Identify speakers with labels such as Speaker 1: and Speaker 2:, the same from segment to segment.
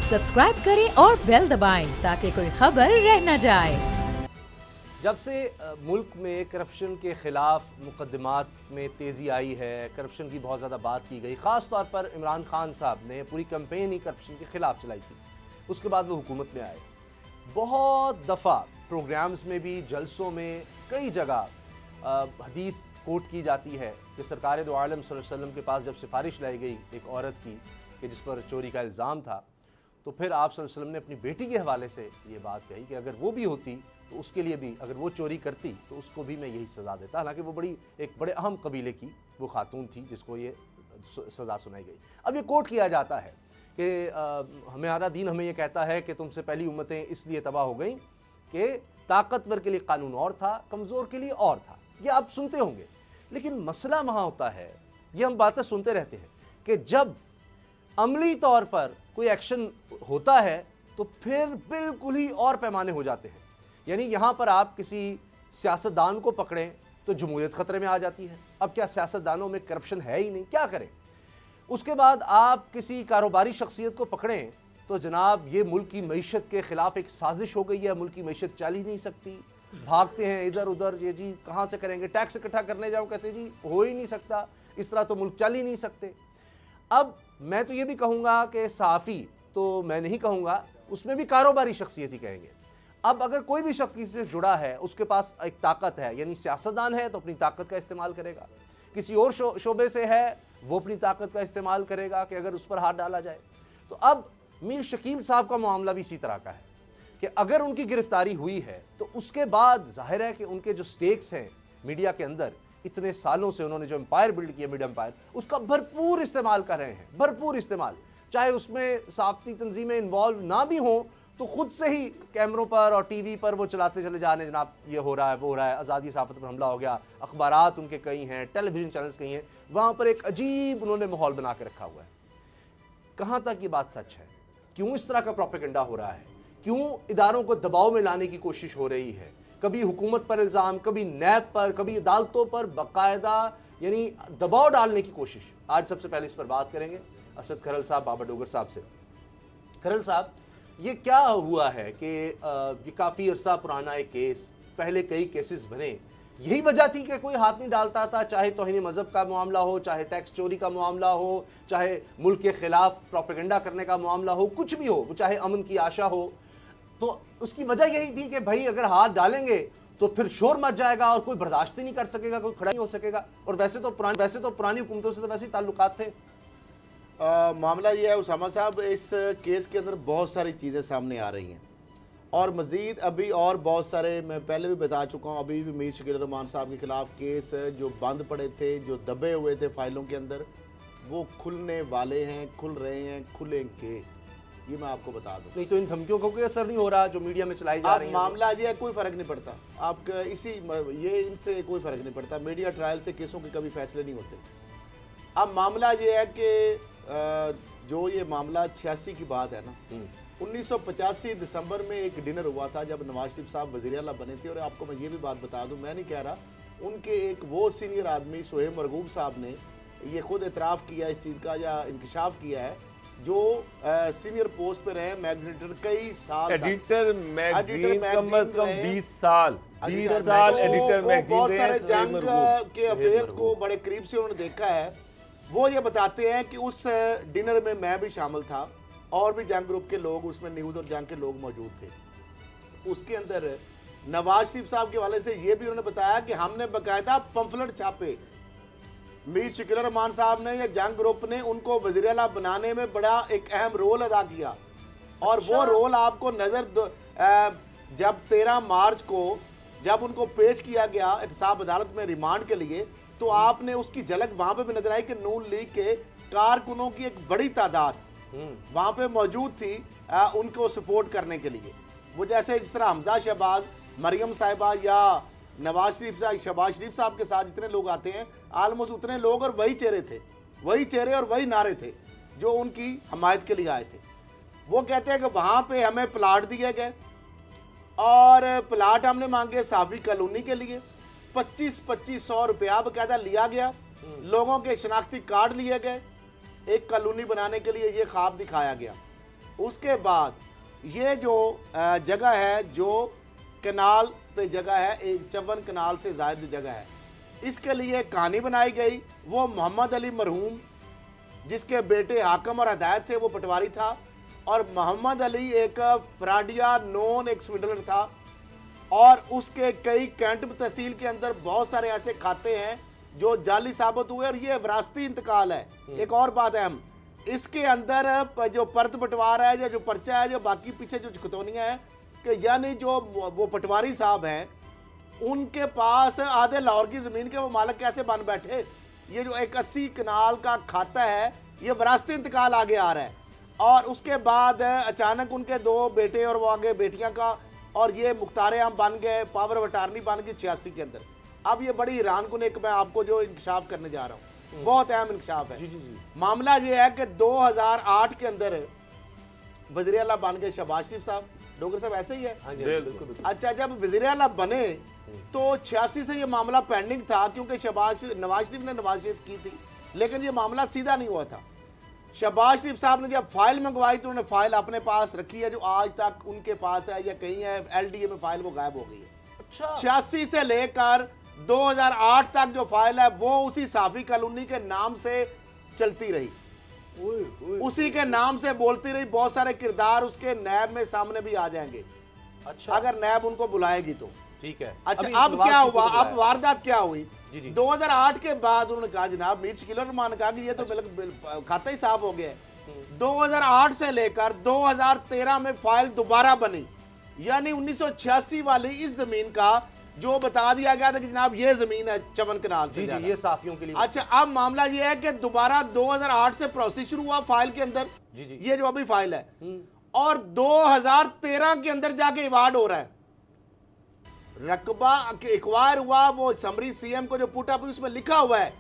Speaker 1: Subscribe करें और bell दबाएं ताकि कोई खबर रह न जाए।
Speaker 2: जब से मुल्क में करप्शन के ख़िलाफ़ मुकदमात में तेज़ी आई है, करप्शन की बहुत ज़्यादा बात की गई, ख़ास तौर पर इमरान खान साहब ने पूरी कैंपेन ही करप्शन के ख़िलाफ़ चलाई थी। उसके बाद वो हुकूमत में आए, बहुत दफ़ा प्रोग्राम्स में भी, जलसों में, कई जगह हदीस कोट की जाती है कि सरकार दो आलम सल्लल्लाहु अलैहि वसल्लम के पास जब सिफारिश लाई गई एक औरत की कि जिस पर चोरी का इल्ज़ाम था, तो फिर आप सल्लल्लाहु अलैहि वसल्लम ने अपनी बेटी के हवाले से ये बात कही कि अगर वो भी होती तो उसके लिए भी, अगर वो चोरी करती तो उसको भी मैं यही सज़ा देता। हालांकि वो एक बड़े अहम कबीले की वो खातून थी जिसको ये सज़ा सुनाई गई। अब ये कोट किया जाता है कि हमारा दीन हमें ये कहता है कि तुमसे पहली उम्मतें इसलिए तबाह हो गई कि ताकतवर के लिए कानून और था, कमज़ोर के लिए और था। ये आप सुनते होंगे, लेकिन मसला वहाँ होता है, ये हम बातें सुनते रहते हैं कि जब अमली तौर पर कोई एक्शन होता है तो फिर बिल्कुल ही और पैमाने हो जाते हैं। यानी यहाँ पर आप किसी सियासतदान को पकड़ें तो जमहूरियत ख़तरे में आ जाती है। अब क्या सियासतदानों में करप्शन है ही नहीं, क्या करें? उसके बाद आप किसी कारोबारी शख्सियत को पकड़ें तो जनाब ये मुल्क की मईशत के ख़िलाफ़ एक साजिश हो गई है, मुल्क की मईशत चल ही नहीं सकती, भागते हैं इधर उधर, ये जी कहाँ से करेंगे, टैक्स इकट्ठा करने जाओ, कहते जी हो ही नहीं सकता, इस तरह तो मुल्क चल ही नहीं सकते। अब मैं तो ये भी कहूँगा कि साफ़ी तो मैं नहीं कहूँगा, उसमें भी कारोबारी शख्सियत ही कहेंगे। अब अगर कोई भी शख्स किसी से जुड़ा है, उसके पास एक ताकत है, यानी सियासतदान है तो अपनी ताकत का इस्तेमाल करेगा, किसी और शोबे से है वो अपनी ताकत का इस्तेमाल करेगा कि अगर उस पर हाथ डाला जाए। तो अब मीर शकील साहब का मामला भी इसी तरह का है कि अगर उनकी गिरफ्तारी हुई है तो उसके बाद जाहिर है कि उनके जो स्टेक्स हैं मीडिया के अंदर, इतने सालों से उन्होंने जो एम्पायर बिल्ड किया, मीडिया एम्पायर, उसका भरपूर इस्तेमाल कर रहे हैं, भरपूर इस्तेमाल। चाहे उसमें साफ़ती तंजीमें इन्वॉल्व ना भी हों तो खुद से ही कैमरों पर और टीवी पर वो चलाते चले जा रहे हैं, जनाब ये हो रहा है, वो हो रहा है, आज़ादी सहाफ़त पर हमला हो गया, अखबारात उनके कई हैं, टेलीविज़न चैनल्स कई हैं, वहाँ पर एक अजीब उन्होंने माहौल बना के रखा हुआ है। कहाँ तक ये बात सच है? क्यों इस तरह का प्रोपेगेंडा हो रहा है? क्यों इदारों को दबाव में लाने की कोशिश हो रही है? कभी हुकूमत पर इल्ज़ाम, कभी नैब पर, कभी अदालतों पर बाकायदा यानी दबाव डालने की कोशिश। आज सबसे पहले इस पर बात करेंगे असद खरल साहब, बाबा डोगर साहब से। खरल साहब, ये क्या हुआ है कि ये काफ़ी अरसा पुराना एक केस, पहले कई केसेस बने, यही वजह थी कि कोई हाथ नहीं डालता था, चाहे तौहीन मज़हब का मामला हो, चाहे टैक्स चोरी का मामला हो, चाहे मुल्क के ख़िलाफ़ प्रोपेगेंडा करने का मामला हो, कुछ भी हो, चाहे अमन की आशा हो, तो उसकी वजह यही थी कि भाई अगर हाथ डालेंगे तो फिर शोर मच जाएगा और कोई बर्दाश्त ही नहीं कर सकेगा, कोई खड़ा नहीं हो सकेगा। और वैसे तो पुरानी हुकूमतों से तो वैसे ही ताल्लुकात थे।
Speaker 3: मामला ये है उसामा साहब, इस केस के अंदर बहुत सारी चीज़ें सामने आ रही हैं और मज़ीद अभी और बहुत सारे, मैं पहले भी बता चुका हूँ, अभी भी मीर शकील रहमान साहब के ख़िलाफ़ केस जो बंद पड़े थे, जो दबे हुए थे फाइलों के अंदर, वो खुलने वाले हैं, खुल रहे हैं, खुलेंगे, ये मैं आपको बता दूँ।
Speaker 2: नहीं तो इन धमकियों को कोई असर नहीं हो रहा जो मीडिया में चलाई जा रही है?
Speaker 3: मामला ये है, कोई फ़र्क नहीं पड़ता आपका, ये इनसे कोई फ़र्क नहीं पड़ता, मीडिया ट्रायल से केसों के कभी फैसले नहीं होते। अब मामला ये है कि जो ये मामला 86 की बात है ना, 1985 दिसंबर में एक डिनर हुआ था जब नवाज शरीफ साहब वज़ीर आला बने थे। और आपको मैं ये भी बात बता दूं, मैं नहीं कह रहा, उनके एक वो सीनियर आदमी सोहेब मरगूब साहब ने ये खुद एतराफ़ किया इस चीज़ का या इंकशाफ किया है, जो सीनियर पोस्ट पे रहे, मैगजीन एडिटर कई साल,
Speaker 4: एडिटर मैगजीन कम से कम 20 साल एडिटर मैगजीन,
Speaker 3: बहुत सारे जंग के अफेयर को बड़े करीब से उन्होंने देखा है। वो ये बताते हैं कि उस डिनर में मैं भी शामिल था और भी जंग ग्रुप के लोग, उसमें न्यूज़ और जंग के लोग मौजूद थे। उसके अंदर नवाज शरीफ साहब के वाले से ये भी उन्होंने बताया कि हमने बाकायदा पंफलेट छापे, मीर शकील रहमान साहब ने या जंग ग्रुप ने उनको वज़ीर आला बनाने में बड़ा एक अहम रोल अदा किया। और वो रोल आपको जब 13 मार्च को जब उनको पेश किया गया एहतसाब अदालत में रिमांड के लिए, तो आपने उसकी झलक वहां पे भी नजर आई कि नून लीग के कारकुनों की एक बड़ी तादाद वहां पे मौजूद थी उनको सपोर्ट करने के लिए। वो जैसे जिस तरह हमजा शहबाज, मरियम साहिबा या नवाज शरीफ साहब, शहबाज शरीफ साहब के साथ जितने लोग आते हैं, आलमोस्ट उतने लोग और वही चेहरे थे, वही चेहरे और वही नारे थे जो उनकी हमायत के लिए आए थे। वो कहते हैं कि वहां पे हमें प्लाट दिए गए और प्लाट हमने मांगे साफी कॉलोनी के लिए, 2500 रुपया बकायदा लिया गया, लोगों के शनाख्ती कार्ड लिए गए, एक कॉलोनी बनाने के लिए ये ख्वाब दिखाया गया। उसके बाद ये जो जगह है, जो कनाल पे जगह है, एक 54 कनाल से ज़ायद जो जगह है, इसके लिए कहानी बनाई गई। वो मोहम्मद अली मरहूम, जिसके बेटे हाकम और हदायत थे, वो पटवारी था, और मोहम्मद अली एक फ्राडिया नॉन एक स्विंडलर था, और उसके कई कैंट तहसील के अंदर बहुत सारे ऐसे खाते हैं जो जाली साबित हुए, और ये विरासती इंतकाल है। एक और बात अहम, इसके अंदर जो परत बंटवारा है या जो पर्चा है, जो बाकी पीछे जो खतौनियाँ हैं, कि यानी जो वो पटवारी साहब हैं, उनके पास आधे लाहौर की ज़मीन के वो मालिक कैसे बन बैठे। ये जो एक 80 कनाल का खाता है, ये विरासती इंतकाल आगे आ रहा है। और उसके बाद अचानक उनके 2 बेटे और वो आगे बेटियां का, और ये मुख्तार आम बन गए, पावर ऑफ अटार्नी बन गई 86 के अंदर। अब ये बड़ी हैरानकुन एक मैं आपको जो इंकशाफ करने जा रहा हूँ, बहुत अहम इंकशाफ है। मामला ये है कि 2008 के अंदर वज़ीर आला बन गए शहबाज शरीफ साहब। डोगर साहब ऐसे ही है?
Speaker 2: हाँ जी, बिल्कुल।
Speaker 3: अच्छा, जब वज़ीर आला बने तो 86 से ये मामला पेंडिंग था, क्योंकि नवाज शरीफ ने नवाजियत की थी, लेकिन ये मामला सीधा नहीं हुआ था। शहबाज शरीफ साहब ने जब फाइल मंगवाई तो उन्होंने फाइल अपने पास रखी है, जो आज तक उनके पास है या कहीं है LDA में फाइल, वो गायब हो गई है।
Speaker 2: अच्छा,
Speaker 3: 86 से लेकर 2008 तक जो फाइल है वो उसी साफी कॉलोनी के नाम से चलती रही, उसी के नाम से बोलती रही। बहुत सारे किरदार उसके नैब में सामने भी आ जाएंगे,
Speaker 2: अच्छा,
Speaker 3: अगर नैब उनको बुलाएगी तो।
Speaker 2: ठीक है।
Speaker 3: अच्छा,
Speaker 2: अभी
Speaker 3: अब
Speaker 2: नवाज
Speaker 3: क्या
Speaker 2: शरीफ को
Speaker 3: हुआ,
Speaker 2: बुलाया।
Speaker 3: अब वारदात क्या हुई?
Speaker 2: जी, जी।
Speaker 3: 2008 के बाद उन्होंने कहा जनाब मीर शकील रहमान ने कहा कि ये तो बिल्कुल खाता ही साफ हो गया है। 2008 से लेकर 2013 में फाइल दोबारा बनी, यानी 1986 वाली इस जमीन का जो बता दिया गया था कि जनाब ये जमीन है 54 कनाल से
Speaker 2: जी,
Speaker 3: ज्यादा।
Speaker 2: ये साफियों के लिए।
Speaker 3: अच्छा, अब मामला ये है कि दोबारा 2008 से प्रोसेस शुरू हुआ फाइल के अंदर,
Speaker 2: जी, जी।
Speaker 3: ये जो अभी फाइल है, और 2013 के अंदर जाके अवार्ड हो रहा है। रकबा एक्वायर हुआ, वो समरी CM को जो पुट अप उसमें लिखा हुआ है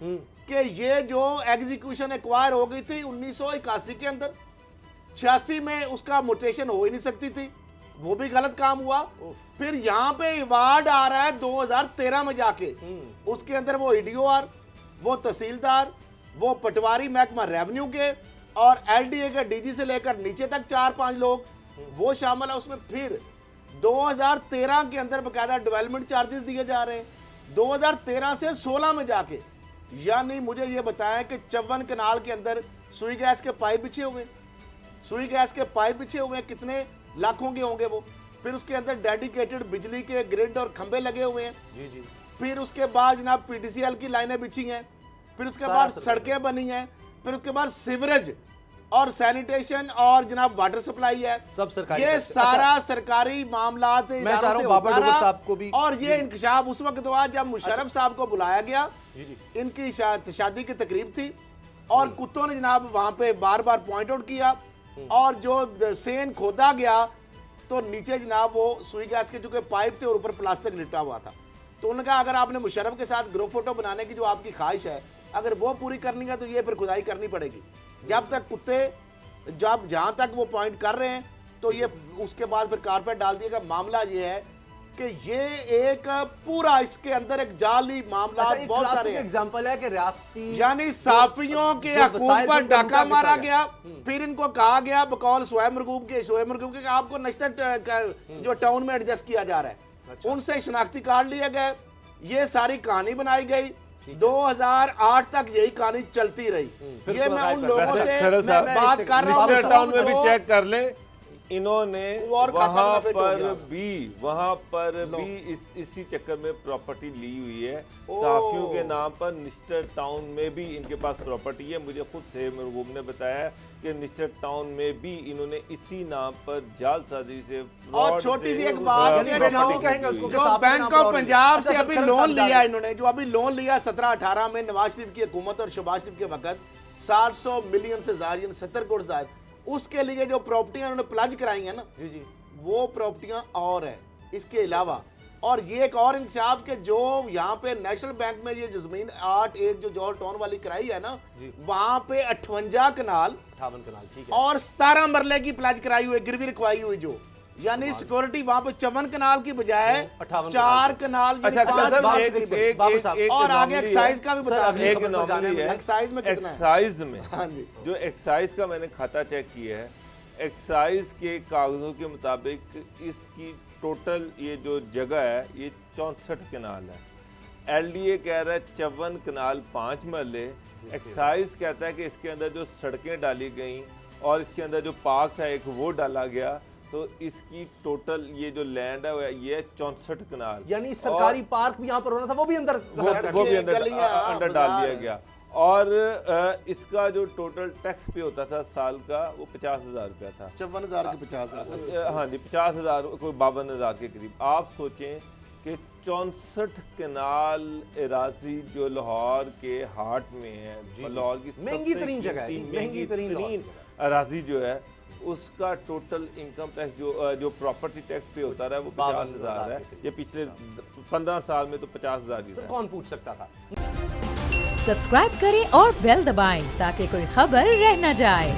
Speaker 3: कि ये जो एग्जीक्यूशन एक्वायर हो गई थी 1981 के अंदर, 86 में उसका मोटेशन हो ही नहीं सकती थी, वो भी गलत काम हुआ। फिर यहाँ पे अवार्ड आ रहा है 2013 में जाके, उसके अंदर वो EDOR, वो तहसीलदार, वो पटवारी महकमा रेवेन्यू के, और LDA के DG से लेकर नीचे तक 4-5 लोग वो शामिल है उसमें। फिर 2013 के अंदर बकायदा डेवलपमेंट चार्जेस दिए जा रहे हैं, 2013 से 16 में जाके। यानी मुझे ये बताया कि 54 कनाल के अंदर सुई गैस के पाइप बिछे हुए, सुई गैस के पाइप बिछे हुए, कितने लाखों के होंगे वो। फिर उसके अंदर डेडिकेटेड बिजली के ग्रिड और खंबे लगे हुए हैं।
Speaker 2: जी, जी।
Speaker 3: फिर उसके बाद जनाब PDCL की लाइनें बिछी हैं, फिर उसके बाद सड़कें बनी हैं, फिर उसके बाद सीवरेज और सैनिटेशन और जनाब वाटर सप्लाई है,
Speaker 2: सब सरकारी।
Speaker 3: ये सारा सरकारी मामला से
Speaker 2: मैं चाह रहा हूं बाबर डोगर साहब को भी।
Speaker 3: और ये इंकशाफ उस वक्त हुआ जब मुशर्रफ साहब को बुलाया गया,
Speaker 2: जी, जी।
Speaker 3: इनकी शादी की तकरीब थी, और कुत्तों ने जनाब वहां पे बार बार पॉइंट आउट किया, और जो सेन खोदा गया तो नीचे जनाब वो सुई गैस के चूंकि पाइप थे और ऊपर प्लास्टिक लिटा हुआ था। तो उन्होंने कहा अगर आपने मुशर्रफ के साथ ग्रुप फोटो बनाने की जो आपकी ख्वाहिश है, अगर वो पूरी करनी है तो ये फिर खुदाई करनी पड़ेगी। जब तक कुत्ते जब जहां तक वो पॉइंट कर रहे हैं तो ये उसके बाद फिर कारपेट डाल दिएगा। मामला ये है कि ये एक पूरा इसके अंदर एक जाली मामला बहुत सारे
Speaker 2: एग्जांपल है कि रियासती
Speaker 3: यानी साफियों के हकूक पर डाका मारा गया। फिर इनको कहा गया बकौल शोएब मरगूब के आपको नशर जो टाउन में एडजस्ट किया जा रहा है, उनसे शनाख्ती कार्ड लिए गए, ये सारी कहानी बनाई गई। 2008 तक यही कहानी चलती रही। ये मैं उन लोगों से बात कर रहा हूँ,
Speaker 4: टाउन में भी चेक कर ले, इन्होंने वहां पर भी इसी चक्कर में प्रॉपर्टी ली हुई है साफियों के नाम पर। निस्टर टाउन में भी इनके पास प्रॉपर्टी है। मुझे खुद से मरगूब ने बताया कि निस्टर टाउन में भी इन्होंने इसी नाम पर जालसाजी से
Speaker 3: और छोटी सी एक बात, जो बैंक ऑफ पंजाब से अभी लोन लिया इन्होंने, जो अभी लोन लिया 17-18 में नवाज शरीफ की हुकूमत और शहबाज शरीफ के वक्त 700 मिलियन से ज्यादा 70 करोड़ से ज्यादा, उसके लिए जो प्रॉपर्टियां उन्होंने प्लज कराई है ना, जी जी, वो प्रॉपर्टियां और है इसके अलावा। और ये एक और इंकशाफ के जो यहाँ पे नेशनल बैंक में ये जमीन 8-1 जो जॉर्ज टाउन वाली कराई है ना, वहां पे 58 कनाल ठीक है, और 17 मरले की प्लज कराई हुई, गिरवी रखवाई हुई, जो यानी सिक्योरिटी वहां पे 54 कनाल की बजाय 4 कनाल। और आगे एक्साइज का भी बता दें, एक्साइज में कितना है?
Speaker 4: एक्साइज में जो एक्साइज का मैंने खाता चेक किया है एक्साइज के कागज़ों के मुताबिक इसकी टोटल ये जो जगह है ये 64 कनाल है। एलडीए कह रहा है 54 कनाल 5 मरले। एक्साइज कहता है कि इसके अंदर जो सड़कें डाली गई और इसके अंदर जो पार्क था एक वो डाला गया, तो इसकी टोटल ये जो लैंड है ये है 64 कनाल।
Speaker 2: यानी सरकारी पार्क भी यहाँ पर होना था, वो भी अंदर
Speaker 4: वो भी अंदर डाल दिया गया। और इसका जो टोटल टैक्स पे होता था साल का वो 50,000 रुपया था।
Speaker 3: 54,000 के 50,000।
Speaker 4: हाँ जी, 50,000 कोई 52,000 के करीब। आप सोचें कि 64 कनाल एराजी जो लाहौर के हार्ट में है, लाहौर की
Speaker 2: महंगी तरीन जगह है, महंगी तरीन
Speaker 4: एराजी जो है उसका टोटल इनकम टैक्स जो प्रॉपर्टी टैक्स पे होता रहा है वो 50,000 है। ये पिछले 15 साल में तो 50,000 ही है।
Speaker 2: कौन पूछ सकता था।
Speaker 1: सब्सक्राइब करें और बेल दबाएं ताकि कोई खबर रह न जाए।